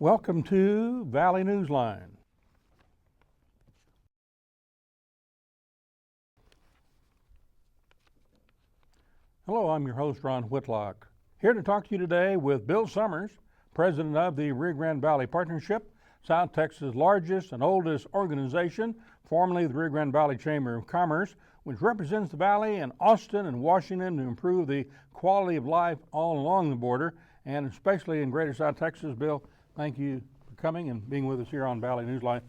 Welcome to Valley Newsline. Hello, I'm your host, Ron Whitlock. Here to talk to you today with Bill Summers, president of the Rio Grande Valley Partnership, South Texas' largest and oldest organization, formerly the Rio Grande Valley Chamber of Commerce, which represents the valley in Austin and Washington to improve the quality of life all along the border, and especially in greater South Texas. Bill, thank you for coming and being with us here on Valley Newsline.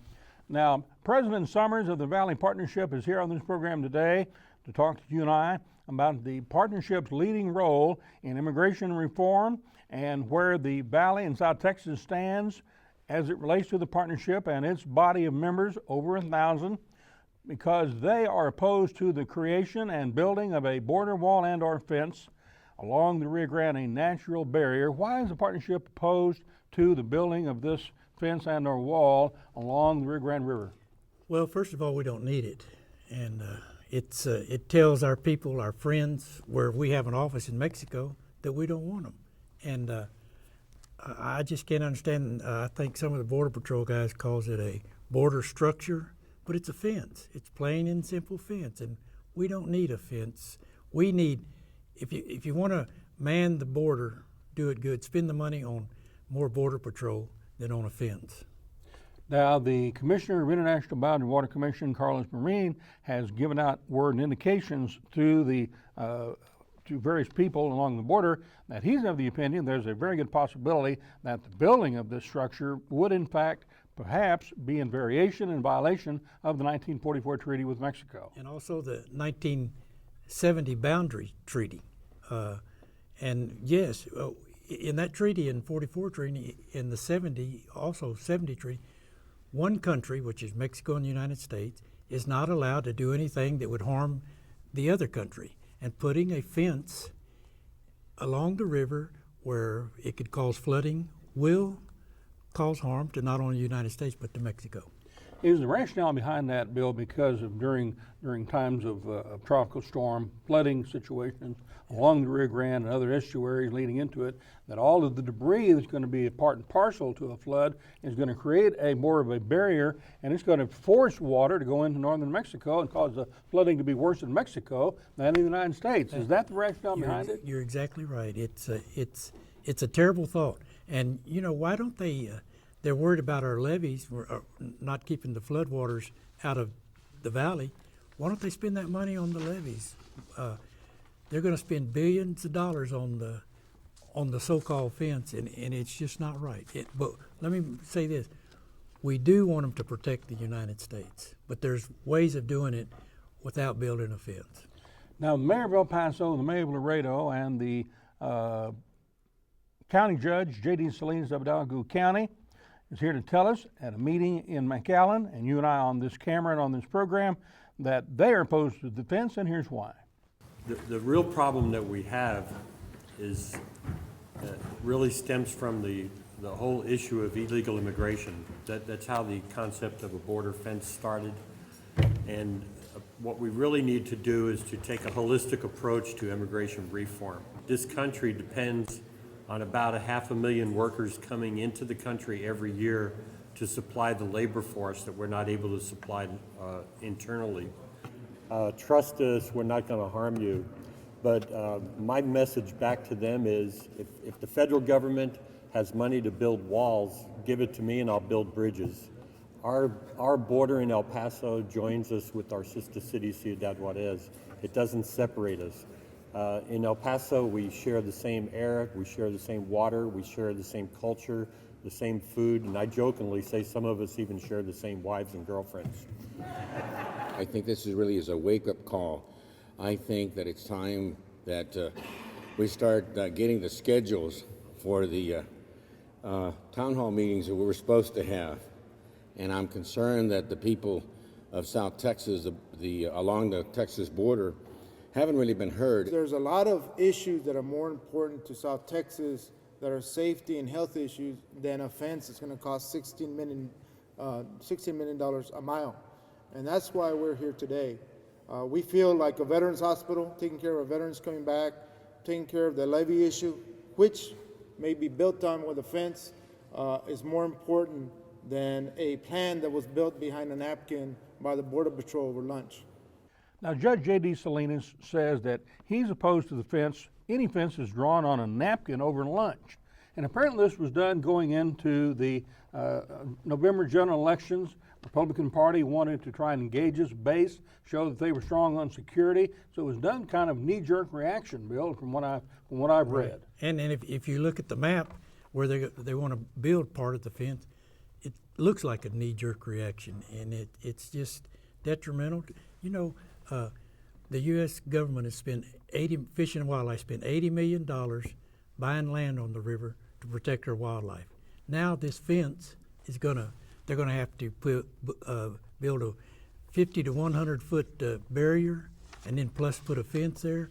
Now, President Summers of the Valley Partnership is here on this program today to talk to you and I about the partnership's leading role in immigration reform and where the Valley in South Texas stands as it relates to the partnership and its body of members, over 1,000, because they are opposed to the creation and building of a border wall and or fence along the Rio Grande natural barrier. Why is the partnership opposed to the building of this fence and or wall along the Rio Grande River? Well, first of all, we don't need it. And it tells our people, our friends, where we have an office in Mexico, that we don't want them. And I just can't understand. I think some of the Border Patrol guys calls it a border structure, but it's a fence. It's plain and simple fence, and we don't need a fence. We need, if you want to man the border, do it good. Spend the money on more Border Patrol than on a fence. Now, the Commissioner of International Boundary Water Commission, Carlos Marine, has given out word and indications to the to various people along the border that he's of the opinion there's a very good possibility that the building of this structure would, in fact, perhaps be in variation and violation of the 1944 treaty with Mexico. And also the 1970 boundary treaty. And yes, in that treaty, in 44 treaty, in the 70 treaty, one country, which is Mexico and the United States, is not allowed to do anything that would harm the other country. And putting a fence along the river where it could cause flooding will cause harm to not only the United States but to Mexico. Is the rationale behind that, Bill, because of during times of tropical storm, flooding situations along the Rio Grande and other estuaries leading into it, that all of the debris that's going to be a part and parcel to a flood is going to create more of a barrier, and it's going to force water to go into northern Mexico and cause the flooding to be worse in Mexico than in the United States? Is that the rationale behind it? You're exactly right. It's a terrible thought. And, you know, why don't they... They're worried about our levees, not keeping the floodwaters out of the valley. Why don't they spend that money on the levees? They're going to spend billions of dollars on the so-called fence, and it's just not right. But let me say this. We do want them to protect the United States, but there's ways of doing it without building a fence. Now, the mayor of El Paso, the mayor of Laredo, and the county judge, J.D. Salinas of Hidalgo County, is here to tell us at a meeting in McAllen, and you and I on this camera and on this program, that they are opposed to the fence, and here's why. The real problem that we have is really stems from the whole issue of illegal immigration. That's how the concept of a border fence started. And what we really need to do is to take a holistic approach to immigration reform. This country depends on about 500,000 workers coming into the country every year to supply the labor force that we're not able to supply internally. Trust us, we're not going to harm you. But my message back to them is if the federal government has money to build walls, give it to me and I'll build bridges. Our border in El Paso joins us with our sister city, Ciudad Juarez. It doesn't separate us. In El Paso, we share the same air, we share the same water, we share the same culture, the same food, and I jokingly say some of us even share the same wives and girlfriends. I think this really is a wake-up call. I think that it's time that we start getting the schedules for the town hall meetings that we were supposed to have. And I'm concerned that the people of South Texas, along the Texas border, haven't really been heard. There's a lot of issues that are more important to South Texas that are safety and health issues than a fence that's going to cost $16 million a mile. And that's why we're here today. We feel like a veterans hospital, taking care of our veterans coming back, taking care of the levee issue, which may be built on with a fence, is more important than a plan that was built behind a napkin by the Border Patrol over lunch. Now, Judge J.D. Salinas says that he's opposed to the fence, any fence is drawn on a napkin over lunch. And apparently this was done going into the November general elections. Republican Party wanted to try and engage this base, show that they were strong on security. So it was done kind of knee-jerk reaction, Bill, from what I've read. And if you look at the map where they want to build part of the fence, it looks like a knee-jerk reaction, and it's just detrimental. You know, the U.S. government has spent Fish and Wildlife spent $80 million buying land on the river to protect our wildlife. Now this fence is they're gonna have to build a 50 to 100 foot barrier, and then plus put a fence there.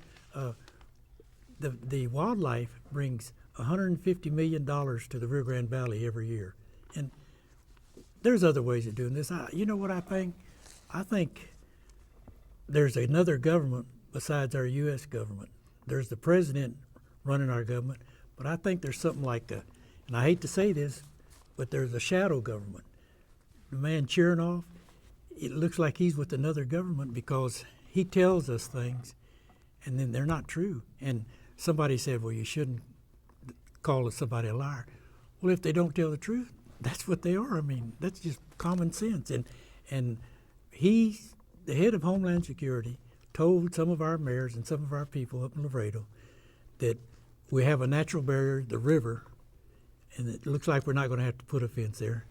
The wildlife brings $150 million to the Rio Grande Valley every year, and there's other ways of doing this. You know what I think? I think there's another government besides our U.S. government. There's the president running our government, but I think there's something like and I hate to say this, but there's a shadow government. The man Chernoff, it looks like he's with another government because he tells us things, and then they're not true. And somebody said, well, you shouldn't call somebody a liar. Well, if they don't tell the truth, that's what they are. I mean, that's just common sense. And he's the head of Homeland Security, told some of our mayors and some of our people up in Laredo that we have a natural barrier, the river, and it looks like we're not going to have to put a fence there.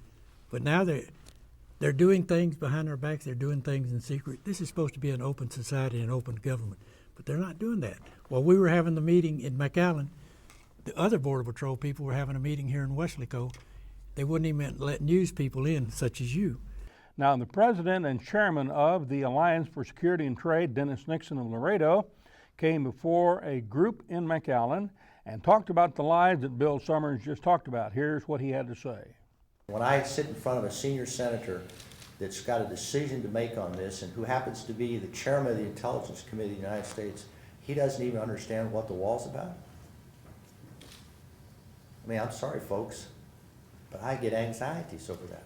But now they're doing things behind our backs. They're doing things in secret. This is supposed to be an open society and an open government, but they're not doing that. While we were having the meeting in McAllen, the other Border Patrol people were having a meeting here in Weslaco. They wouldn't even let news people in, such as you. Now, the president and chairman of the Alliance for Security and Trade, Dennis Nixon of Laredo, came before a group in McAllen and talked about the lies that Bill Summers just talked about. Here's what he had to say. When I sit in front of a senior senator that's got a decision to make on this and who happens to be the chairman of the Intelligence Committee of the United States, he doesn't even understand what the wall's about. I mean, I'm sorry, folks, but I get anxieties over that.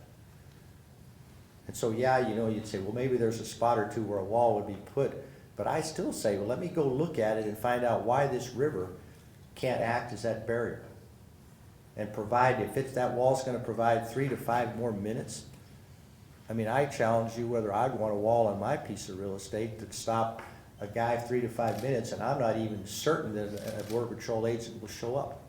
And so, yeah, you know, you'd say, well, maybe there's a spot or two where a wall would be put, but I still say, well, let me go look at it and find out why this river can't act as that barrier and provide, if that wall's going to provide 3 to 5 more minutes. I mean, I challenge you whether I'd want a wall on my piece of real estate to stop a guy 3 to 5 minutes, and I'm not even certain that a Border Patrol agent will show up.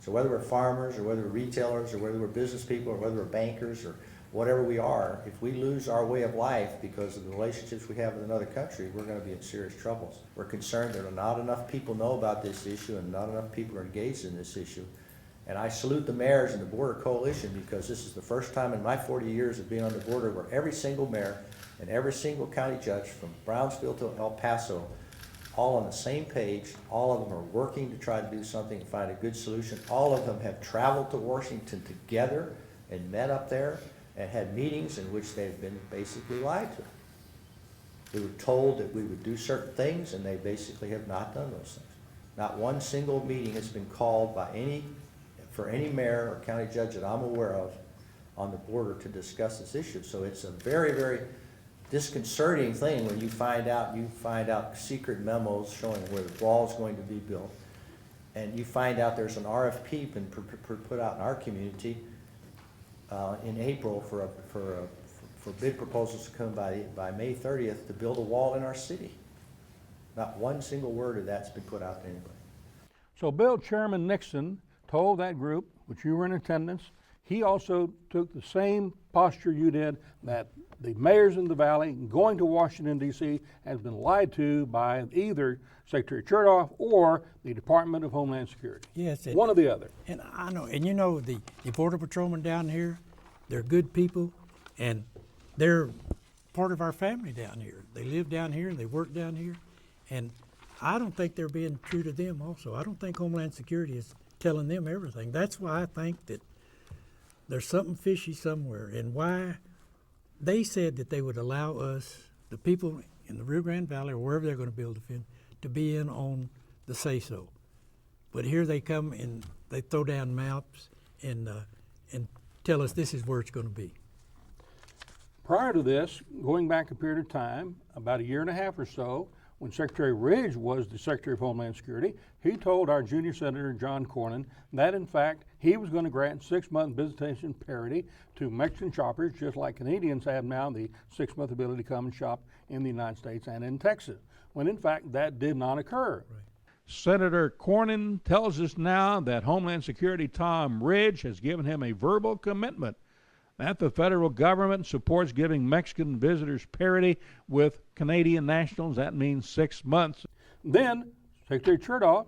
So whether we're farmers or whether we're retailers or whether we're business people or whether we're bankers or whatever we are, if we lose our way of life because of the relationships we have with another country, we're going to be in serious troubles. We're concerned that not enough people know about this issue and not enough people are engaged in this issue. And I salute the mayors and the Border Coalition because this is the first time in my 40 years of being on the border where every single mayor and every single county judge from Brownsville to El Paso, all on the same page, all of them are working to try to do something and find a good solution. All of them have traveled to Washington together and met up there and had meetings in which they've been basically lied to. We were told that we would do certain things, and they basically have not done those things. Not one single meeting has been called for any mayor or county judge that I'm aware of on the border to discuss this issue. So it's a very, very disconcerting thing when you find out secret memos showing where the wall is going to be built, and you find out there's an RFP been put out in our community in April for bid proposals to come by May 30th to build a wall in our city. Not one single word of that's been put out to anybody. So Bill, Chairman Nixon told that group, which you were in attendance, he also took the same posture you did, that the mayors in the valley going to Washington, D.C. has been lied to by either Secretary Chernoff or the Department of Homeland Security. Yes. One or the other. And I know, and you know, the Border Patrolmen down here, they're good people, and they're part of our family down here. They live down here, they work down here, and I don't think they're being true to them also. I don't think Homeland Security is telling them everything. That's why I think that there's something fishy somewhere, and why they said that they would allow us, the people in the Rio Grande Valley or wherever they're going to build a fence, to be in on the say-so. But here they come and they throw down maps, and and tell us this is where it's going to be. Prior to this, going back a period of time, about a year and a half or so, when Secretary Ridge was the Secretary of Homeland Security, he told our junior Senator John Cornyn that in fact he was going to grant 6-month visitation parity to Mexican shoppers, just like Canadians have now the 6-month ability to come and shop in the United States and in Texas, when in fact that did not occur. Right. Senator Cornyn tells us now that Homeland Security Tom Ridge has given him a verbal commitment that the federal government supports giving Mexican visitors parity with Canadian nationals. That means 6 months. Then Secretary Chertoff,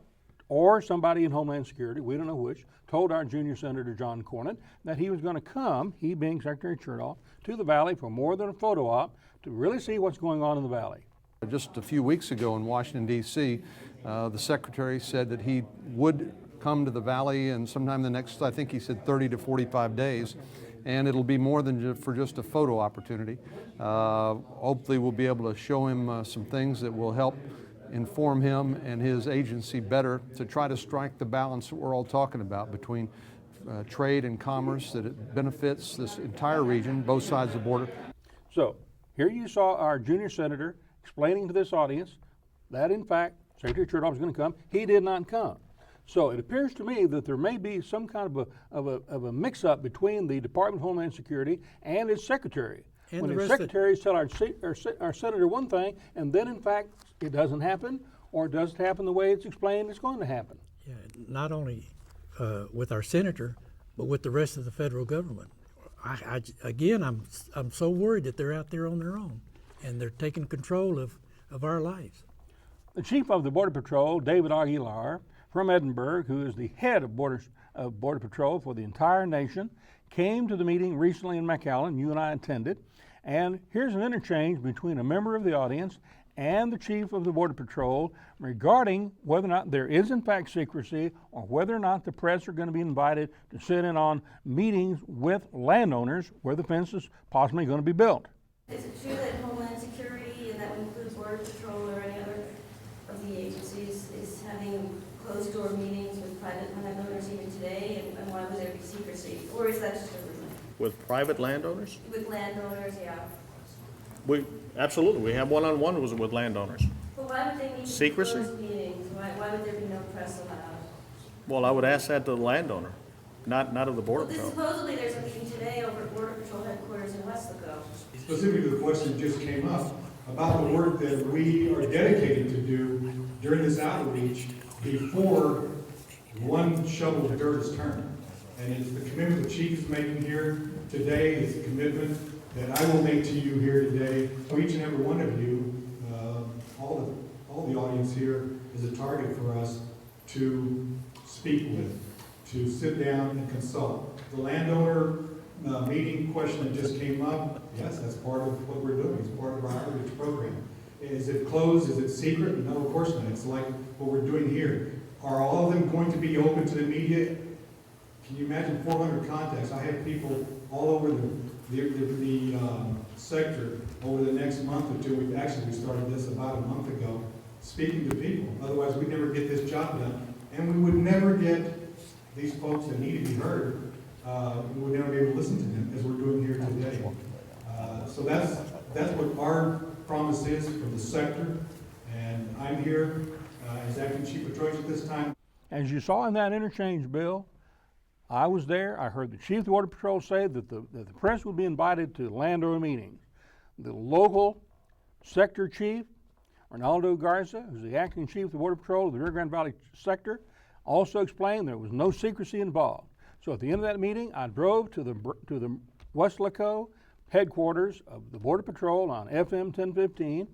or somebody in Homeland Security, we don't know which, told our junior Senator John Cornyn that he was going to come, he being Secretary Chertoff, to the Valley for more than a photo op to really see what's going on in the Valley. Just a few weeks ago in Washington, D.C., the Secretary said that he would come to the Valley and sometime the next, I think he said 30 to 45 days, and it'll be more than for just a photo opportunity. Hopefully we'll be able to show him some things that will help inform him and his agency better to try to strike the balance that we're all talking about between trade and commerce, that it benefits this entire region, both sides of the border. So here you saw our junior senator explaining to this audience that in fact Secretary Chertoff was going to come. He did not come. So it appears to me that there may be some kind of a mix-up between the Department of Homeland Security and its secretary. And when the the rest secretaries tell our senator one thing, and then in fact it doesn't happen, or it doesn't happen the way it's explained it's going to happen. Yeah, not only with our senator, but with the rest of the federal government. Again, I'm so worried that they're out there on their own, and they're taking control of our lives. The chief of the Border Patrol, David Aguilar, from Edinburgh, who is the head of Border Patrol for the entire nation, came to the meeting recently in McAllen. You and I attended. And here's an interchange between a member of the audience and the chief of the Border Patrol regarding whether or not there is in fact secrecy, or whether or not the press are going to be invited to sit in on meetings with landowners where the fence is possibly going to be built. Is it true that Homeland Security, and that would include Border Patrol or any other of the agencies, is having closed-door meetings with private landowners even today, and why would there be secrecy? Or is that just a rumor? With private landowners? With landowners, yeah. Absolutely, we have one-on-one with landowners. But why would they need Secrecy? closed meetings? Why would there be no press allowed? Well, I would ask that to the landowner, not of the Border Patrol. Supposedly there's a meeting today over at Border Patrol headquarters in Westlaco. Specifically, the question just came up about the work that we are dedicated to do during this outreach before one shovel of dirt is turned. And it's the commitment the chief is making here today, it's the commitment that I will make to you here today. Each and every one of you, all the audience here is a target for us to speak with, to sit down and consult. The landowner meeting question that just came up, yes, that's part of what we're doing. It's part of our outreach program. Is it closed? Is it secret? No, of course not. It's like what we're doing here. Are all of them going to be open to the media? Can you imagine 400 contacts? I have people all over the sector over the next month or two. We started this about a month ago, speaking to people. Otherwise, we'd never get this job done. And we would never get these folks that need to be heard. We would never be able to listen to them as we're doing here today. So that's what our promise is for the sector. And I'm here as acting chief of patrol at this time. As you saw in that interchange, Bill, I was there. I heard the chief of the Border Patrol say that the press would be invited to landowner meetings. The local sector chief, Ronaldo Garza, who's the acting chief of the Border Patrol of the Rio Grande Valley sector, also explained there was no secrecy involved. So at the end of that meeting, I drove to the Westlaco headquarters of the Border Patrol on FM 1015,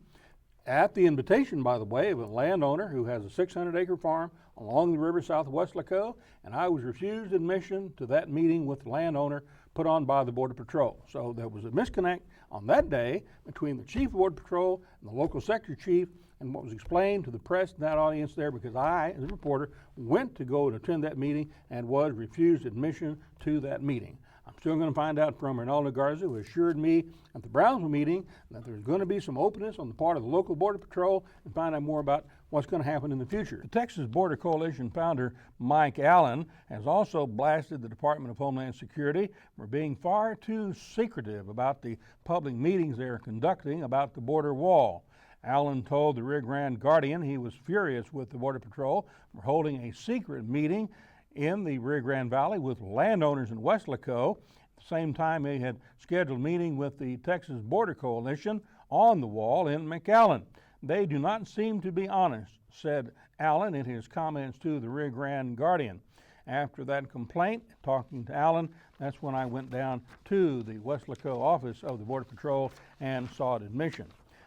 at the invitation, by the way, of a landowner who has a 600-acre farm along the river south of Westlaco, and I was refused admission to that meeting with the landowner put on by the Border Patrol. So there was a disconnect on that day between the chief of Border Patrol and the local sector chief, and what was explained to the press and that audience there, because I, as a reporter, went to go and attend that meeting and was refused admission to that meeting. I'm still going to find out from Ronaldo Garza, who assured me at the Brownsville meeting that there's going to be some openness on the part of the local Border Patrol and find out more about what's going to happen in the future. The Texas Border Coalition founder Mike Allen has also blasted the Department of Homeland Security for being far too secretive about the public meetings they are conducting about the border wall. Allen told the Rio Grande Guardian he was furious with the Border Patrol for holding a secret meeting in the Rio Grande Valley with landowners in Weslaco. At the same time, he had scheduled a meeting with the Texas Border Coalition on the wall in McAllen. They do not seem to be honest, said Allen in his comments to the Rio Grande Guardian. After that complaint, talking to Allen, that's when I went down to the Weslaco office of the Border Patrol and sought admission.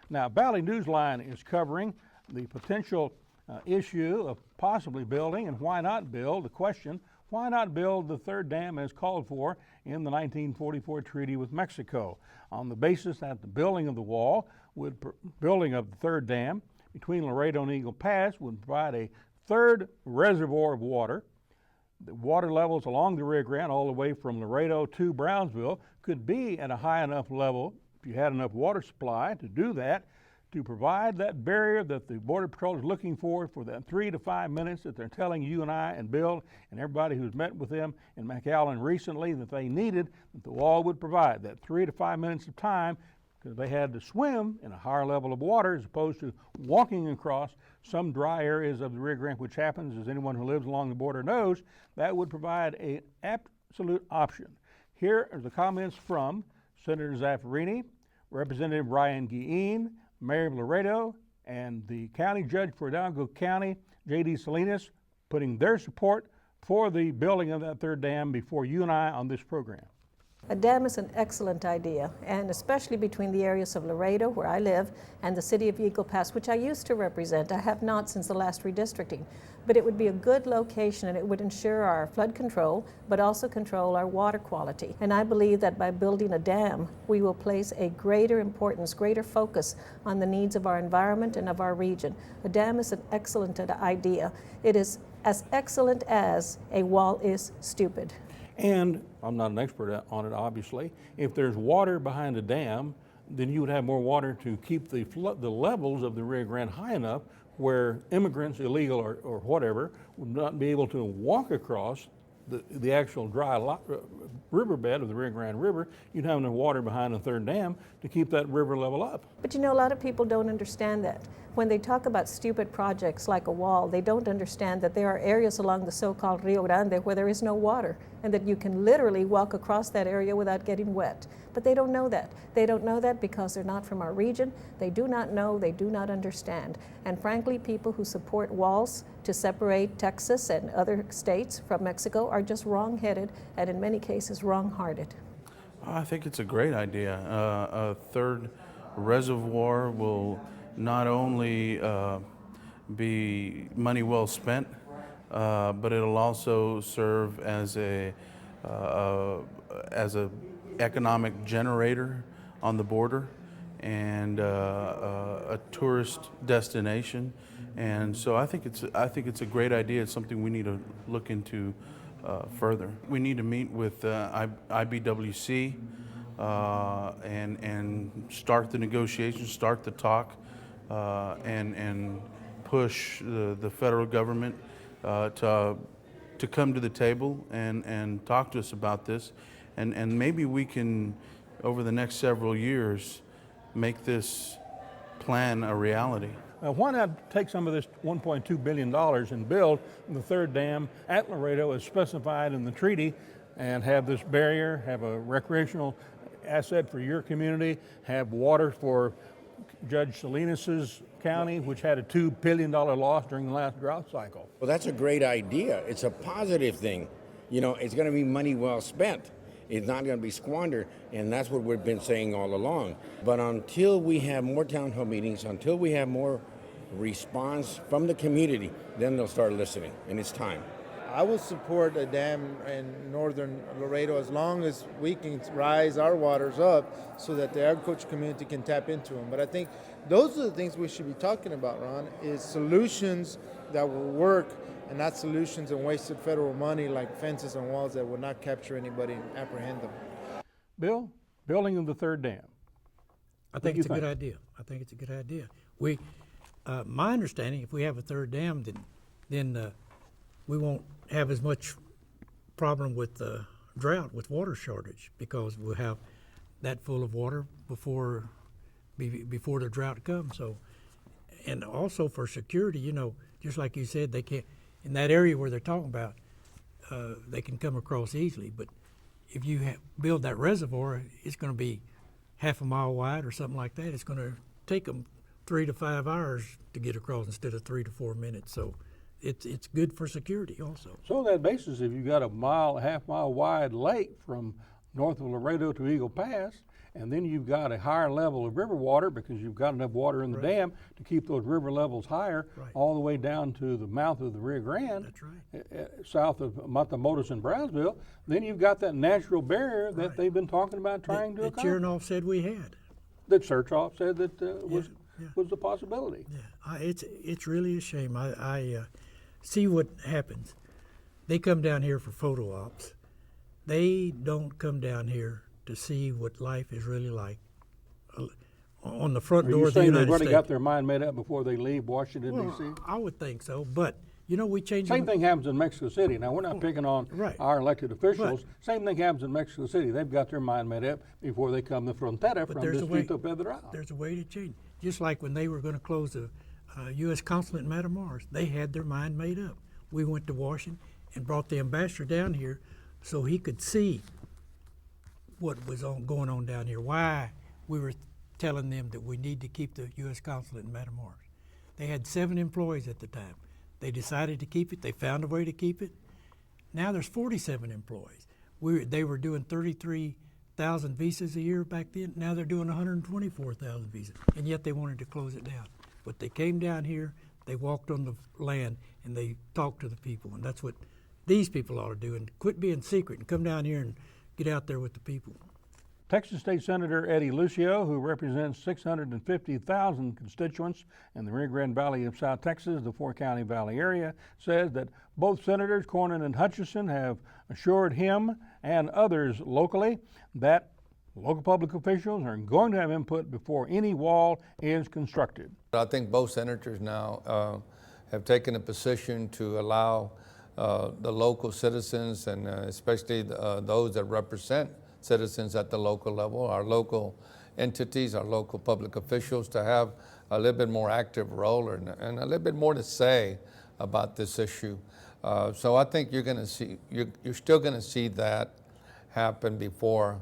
Now, Valley Newsline is covering the potential issue of possibly building and why not build. The question, why not build the third dam as called for in the 1944 treaty with Mexico, on the basis that the building of the wall building of the third dam between Laredo and Eagle Pass would provide a third reservoir of water. The water levels along the Rio Grande all the way from Laredo to Brownsville could be at a high enough level if you had enough water supply to do that, to provide that barrier that the Border Patrol is looking for that 3 to 5 minutes that they're telling you and I and Bill and everybody who's met with them in McAllen recently that they needed, that the wall would provide that 3 to 5 minutes of time, because they had to swim in a higher level of water as opposed to walking across some dry areas of the Rio Grande, which happens, as anyone who lives along the border knows. That would provide an absolute option. Here are the comments from Senator Zaffirini, Representative Ryan Guillen, Mayor of Laredo, and the county judge for Hidalgo County, J.D. Salinas, putting their support for the building of that third dam before you and I on this program. A dam is an excellent idea, and especially between the areas of Laredo, where I live, and the city of Eagle Pass, which I used to represent. I have not since the last redistricting. But it would be a good location, and it would ensure our flood control, but also control our water quality. And I believe that by building a dam, we will place a greater importance, greater focus on the needs of our environment and of our region. A dam is an excellent idea. It is as excellent as a wall is stupid. And I'm not an expert on it, obviously. If there's water behind a dam, then you would have more water to keep the levels of the Rio Grande high enough where immigrants, illegal or whatever, would not be able to walk across the actual dry riverbed of the Rio Grande River. You'd have enough water behind the third dam to keep that river level up. But you know, a lot of people don't understand that. When they talk about stupid projects like a wall, they don't understand that there are areas along the so-called Rio Grande where there is no water, and that you can literally walk across that area without getting wet. But they don't know that. They don't know that because they're not from our region. They do not know, they do not understand. And frankly, people who support walls to separate Texas and other states from Mexico are just wrong-headed and in many cases wrong-hearted. I think it's a great idea. A third reservoir will not only be money well spent, but it'll also serve as a economic generator on the border and a tourist destination. And so I think it's a great idea. It's something we need to look into further. We need to meet with IBWC and start the negotiations, start the talk, and push the federal government to come to the table and talk to us about this. And maybe we can, over the next several years, make this plan a reality. Why not take some of this $1.2 billion and build the third dam at Laredo as specified in the treaty, and have this barrier, have a recreational asset for your community, have water for Judge Salinas's county, which had a $2 billion loss during the last drought cycle. Well, that's a great idea. It's a positive thing. You know, it's going to be money well spent. It's not going to be squandered, and that's what we've been saying all along. But until we have more town hall meetings, until we have more response from the community, then they'll start listening, and it's time. I will support a dam in northern Laredo as long as we can rise our waters up so that the agriculture community can tap into them. But I think those are the things we should be talking about, Ron, is solutions that will work and not solutions and wasted federal money like fences and walls that will not capture anybody and apprehend them. Bill, building of the third dam. I think it's a good idea. I think it's a good idea. My understanding, if we have a third dam, then we won't have as much problem with drought, with water shortage, because we'll have that full of water before the drought comes. So, and also for security, you know, just like you said, they can't, in that area where they're talking about, they can come across easily. But if you build that reservoir, it's going to be half a mile wide or something like that. It's going to take them 3 to 5 hours to get across instead of 3 to 4 minutes. So it's good for security also. So on that basis, if you've got a half mile wide lake from north of Laredo to Eagle Pass, and then you've got a higher level of river water because you've got enough water in the dam to keep those river levels higher all the way down to the mouth of the Rio Grande, That's right. South of Matamoros and Brownsville, then you've got that natural barrier that they've been talking about trying to accomplish. That Chernoff said we had. That Chernoff said that was the possibility. Yeah, it's really a shame. I see what happens. They come down here for photo ops. They don't come down here to see what life is really like on the front door of the United States. Are you saying they've already got their mind made up before they leave Washington, D.C.? I would think so, but you know, we change. Same thing happens in Mexico City. Now, we're not picking on our elected officials. Same thing happens in Mexico City. They've got their mind made up before they come to Frontera from Distrito Federal. There's a way to change. Just like when they were going to close the U.S. consulate in Matamoros, they had their mind made up. We went to Washington and brought the ambassador down here so he could see what was going on down here, why we were telling them that we need to keep the U.S. consulate in Matamoros. They had 7 employees at the time. They decided to keep it. They found a way to keep it. Now there's 47 employees. They were doing 33,000 visas a year back then. Now they're doing 124,000 visas, and yet they wanted to close it down. But they came down here, they walked on the land, and they talked to the people, and that's what these people ought to do, and quit being secret and come down here and get out there with the people. Texas State Senator Eddie Lucio, who represents 650,000 constituents in the Rio Grande Valley of South Texas, the four-county valley area, says that both Senators Cornyn and Hutchison have assured him and others locally that local public officials are going to have input before any wall is constructed. I think both senators now have taken a position to allow the local citizens and especially those that represent citizens at the local level, our local entities, our local public officials, to have a little bit more active role and a little bit more to say about this issue. So I think you're still going to see that happen before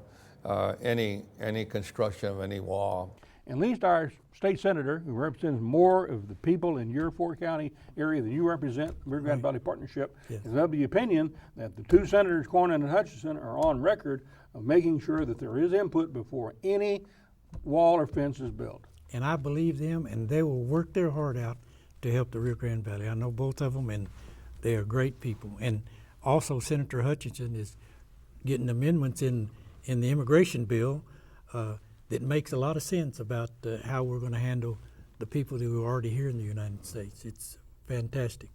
any construction of any wall. At least our state senator, who represents more of the people in your four-county area than you represent, the Rio Grande Valley Partnership, is of the opinion that the 2 senators, Cornyn and Hutchison, are on record of making sure that there is input before any wall or fence is built. And I believe them, and they will work their heart out to help the Rio Grande Valley. I know both of them, and they are great people. And also Senator Hutchison is getting amendments in the immigration bill that makes a lot of sense about how we're going to handle the people who are already here in the United States. It's fantastic.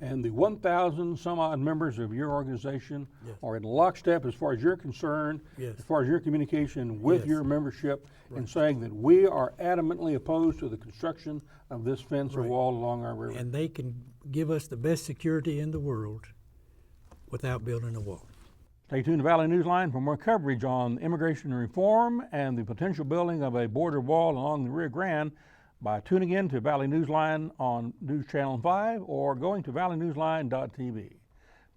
And the 1,000 some odd members of your organization are in lockstep as far as you're concerned, as far as your communication with your membership, in saying that we are adamantly opposed to the construction of this fence or wall along our river. And they can give us the best security in the world without building a wall. Stay tuned to Valley Newsline for more coverage on immigration reform and the potential building of a border wall along the Rio Grande by tuning in to Valley Newsline on News Channel 5 or going to valleynewsline.tv.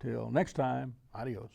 Till next time, adios.